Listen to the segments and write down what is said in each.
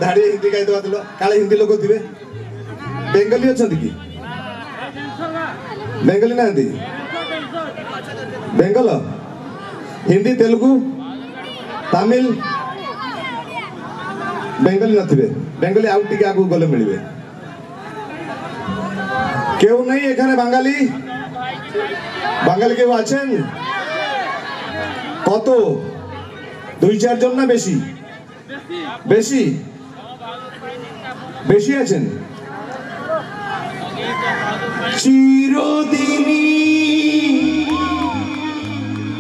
धाड़ी हिंदी गाई दवा दिल काले हिंदी लोग थे बेंगली अच्छा कि बेंगली ना बेंगल हिंदी तेलुगु तमिल बेंगली नथिबे बेंगली आउ टिके आगु गले मिलबे केउ नहीं एखाने बांगाली बांगाली केउ आছেন কত 2-4 জন না বেশি বেশি বেশি আছেন চিরদিনই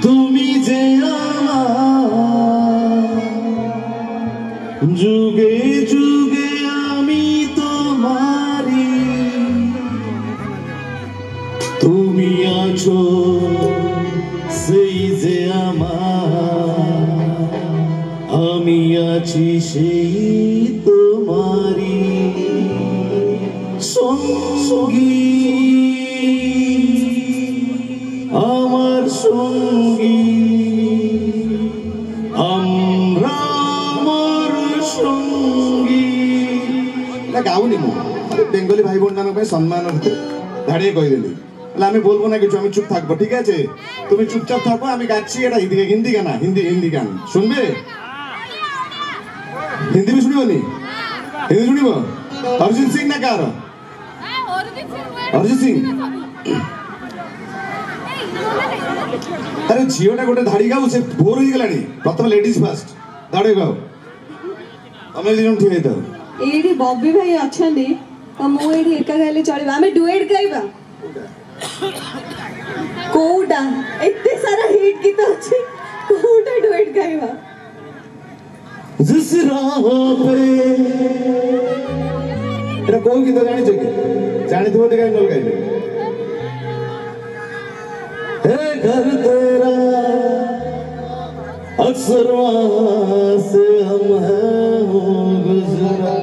তুমি যে আমার যুগে যুগে আমি তোমারি তুমি আছো সেই যে আমার আমি আছি সেই তোমারি সঙ্গী আমার সঙ্গী আমরা আমার সঙ্গী না গাউনি মু বেঙ্গলি ভাই বোন নামে সম্মান ধাড়িয়ে কইদেলি আমি বলবো না কিছু আমি চুপ থাকবো ঠিক আছে তুমি চুপচাপ থাকো আমি গাচ্ছি এটা হিন্দি গানা হিন্দি গান শুনবে हिंदी भी सुनिबनी हिंदी सुनिब अरिजीत सिंह ना कार अरिजीत सिंह अरे झीटा गोटे धाड़ी गाऊ से बोर हो गलानी प्रथम लेडीज फर्स्ट धाड़ी गाऊ तमे दिन ठीक है एडी बॉबी भाई अछंदी तो मो एडी एका गाले चलेबा हमें डुएट गाइबा कोडा एते सारा हिट गीत अछि कोडा डुएट गाइबा जिस राह पे एटा कोन गीत जानि छै जानि थो देखै नल गाइबे हे घर तेरा अक्सर वहां से हम हैं हो गुजरा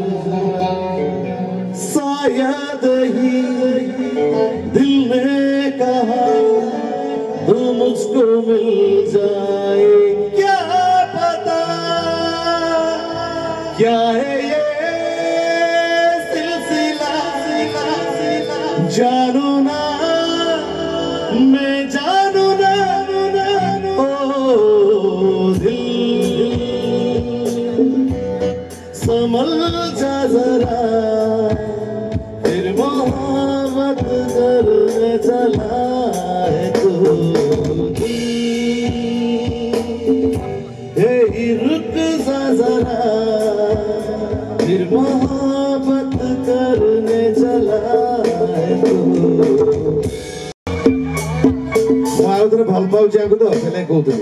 शायद ही दिल ने कहा तो मुझको मिल जाए क्या पता क्या है ये सिलसिला जानू ना मैं जानू ना ओ दिल संभल जा जरा फिर मोहब्बत करने चला है तू रुक जा जरा फिर मोहब्बत करने चला है तू आउथरे भल पाउछ आगु तो सेले कहउथि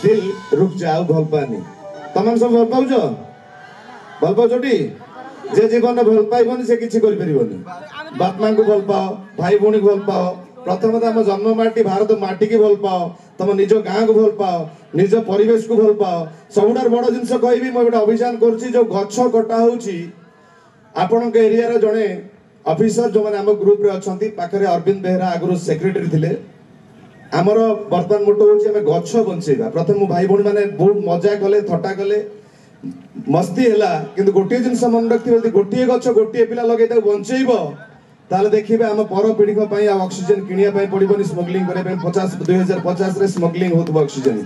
दिल रुक जाओ भल पानी तमन सब भल पाउछ भल पाउछटी जे जीवन भल पाइबनी से किछि करि परिबनी बाप मां को भल पाओ भाई भौणी को भल पाओ प्रथम तो आम जन्म माटी भारत माटी की भल पाओ तुम निज गाँ को भल पाओ निज परिवेश को भल पाओ सबुठार बड़ जिनस कहबी मु गोटे अभियान करुच्ची जो गछ कटा होउची आपण एरिया रे जणे ऑफिसर जो माने आम ग्रुप रे अछंती पाखरे अरविंद बेहरा आगुरु सेक्रेटरी थिले आमर वर्तमान मोटो होउची हमें गछ बंचेबा प्रथम मु भाई भौणी माने बहुत मजा कले थट्टा कले मस्ती हैला किंतु गोटे जिनस मन रखिबे यदि गोटे गछ गोटे पिला लगे ताको बंचेइबो ताले देखिबे हम पर पीढ़ी को पई ऑक्सीजन किनिया पई पड़िबनी स्मगलिंग करे पई 2050 रे स्मगलिंग होतबो ऑक्सीजन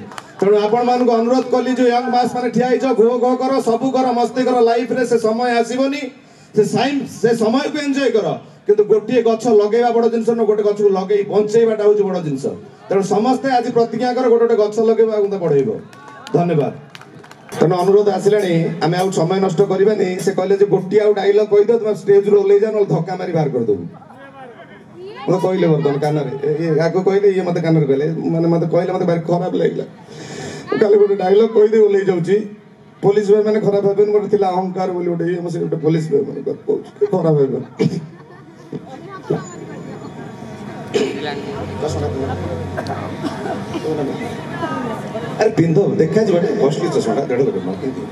तेणु आपण मान को अनुरोध कली जो यंग मास माने ठिया जो घो घो करो सबु करो मस्ती करो लाइफ रे से समय आसीबनी से समय को एन्जॉय करो किंतु गोटे गछ लगेबा बड़ जिंस न गोटे गछ को लगेई बंचेबाटा होची बड़ जिंस तेणु समस्त आज प्रतिज्ञा कर गोटे गछ लगेबा गुंदा बढ़ेइबो धन्यवाद तेणु अनुरोध आसिलानी आम आउ समय नष्ट करबानी से कहले जे गोटी आउ डायलॉग कहि दो तुम स्टेज रो ले जा न धक्का मारी बाहर कर दबु मो कहले बर्तन कान रे ए आगो कहले ये मते कान रे कहले माने मते कहले मते बारी खराब लागला काले गोटे डायलॉग कहि दे ले जाउची पुलिस भाई माने खराब हेबन मोर थिला अहंकार बोली गोटे हम से गोटे पुलिस भाई माने कहू खराब हेबन अरे पिंधो देखा जी बटे कॉस्टली चश्मा डेढ़ लगे मार पिंधो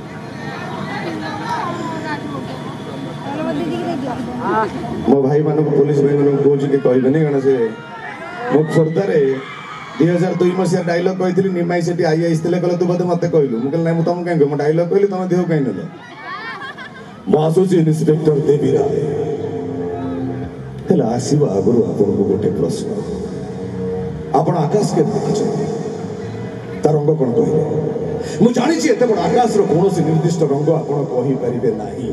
मो भाई मानो पुलिस भाई मानो कोच के कहबे नहीं गण से मो खोरदा रे 2002 मसिया डायलॉग कहितली निमाई सेठी आईआईएस थिले कहले तू बते मते कहलु मु कहले नै मु तुम काहे मो डायलॉग कहली तुम देहो काहे नले आसूची इन्स्पेक्टर देवी राय हेला आसीबा आगुरु आपनको गोटे प्रश्न आपण आकाश के देखिछन तार रंग कोन कहिले मु जानि छी एते बड आकाश रो कोनोसी निर्दिष्ट रंग आपण कहि परिबे नाही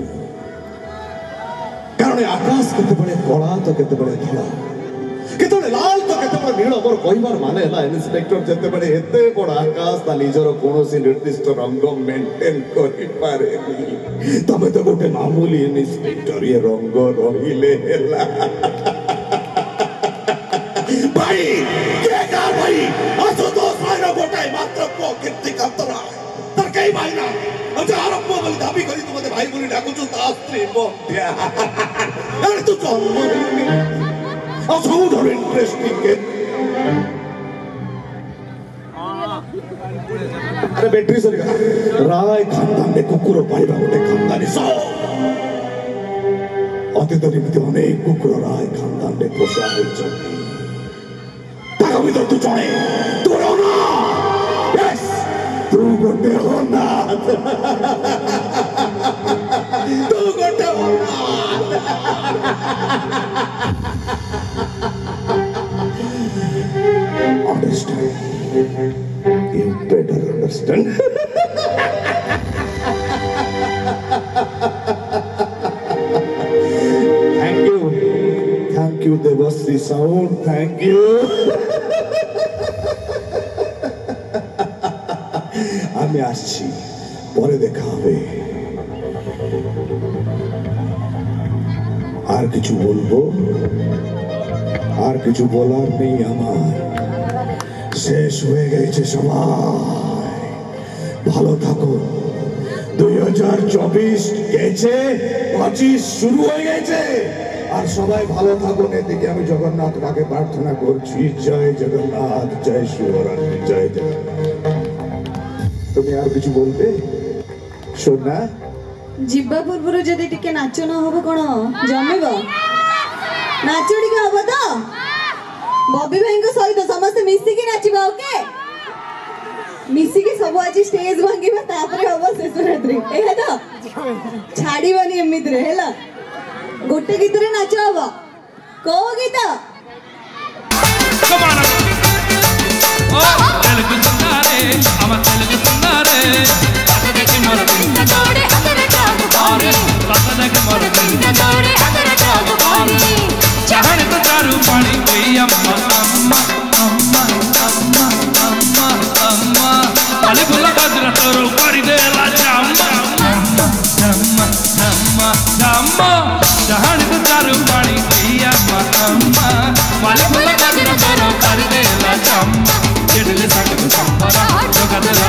कारण आकाश केते बडे कला तो केते बडे धला केते बडे लाल तो केते बडे नील मोर कहिबार माने हला इन्स्पेक्टर जेते बडे एते बड आकाश ता निजरो कोनोसी निर्दिष्ट रंग मेंटेन करि पारे तमे तो गोटे मामूली इन्स्पेक्टर ये रंग रहिले हेला भाई के का भाई असो तो सारा गोटे मात्र को कीर्ति कंतरा तर कई भाई ना अच्छा आरंभ बोली दाबी करी तुमते भाई बोली डाकुचु ता स्त्री बंध्या अरे तू जन्म नहीं और सब इंटरेस्टिंग के अरे बैटरी सर राय खानदान ने कुकुर पाइबा गोटे खानदानी सो अतीत निमित्त अनेक कुकुर राय खानदान ने पोषा होइछथि ताका भी तू जणे तू रोना यस तू गोटे होना तू गोटे होना understand you better understand thank you Devasri sound thank you আমি আসছি পরে দেখা হবে আর কিছু বলবো আর কিছু বলার নেই আমার শেষ হয়ে গেছে সবাই ভালো থাকো 2024 গেছে 25 শুরু হয়ে গেছে আর সবাই ভালো থাকুন এদিকে আমি জগন্নাথ মাকে প্রার্থনা করছি জয় জগন্নাথ জয় শিবরাত্রি জয় জগন্নাথ তুমি আর কিছু বলবে শোনা जिब्बा पूर्व जदि टिके नाच न होबो कोन जमेबो नाच टिके होबो तो बॉबी भाई को सहित समस्त मिसी के नाचिबा ओके मिसी के सब आज स्टेज भांगीबा तापरे होबो शेष रात्रि ए है तो छाड़ीबानी एमित रे हेला गोटे गीत रे नाच होबो को गीत कमान ओ तेलुगु सुनारे अमा तेलुगु सुनारे देखि मोर दौड़े अगर जाग पारे देखि मोर दौड़े अगर जाग पारे चाहण तो चारू पानी गई अम्मा अम्मा अम्मा अम्मा अम्मा अम्मा अले भुला गजरा तोरो करी देला जाम्मा अम्मा अम्मा अम्मा अम्मा चाहण तो चारू पानी गई अम्मा अम्मा अले भुला गजरा तोरो करी देला जाम्मा चिड़ले संग संबरा जोगदला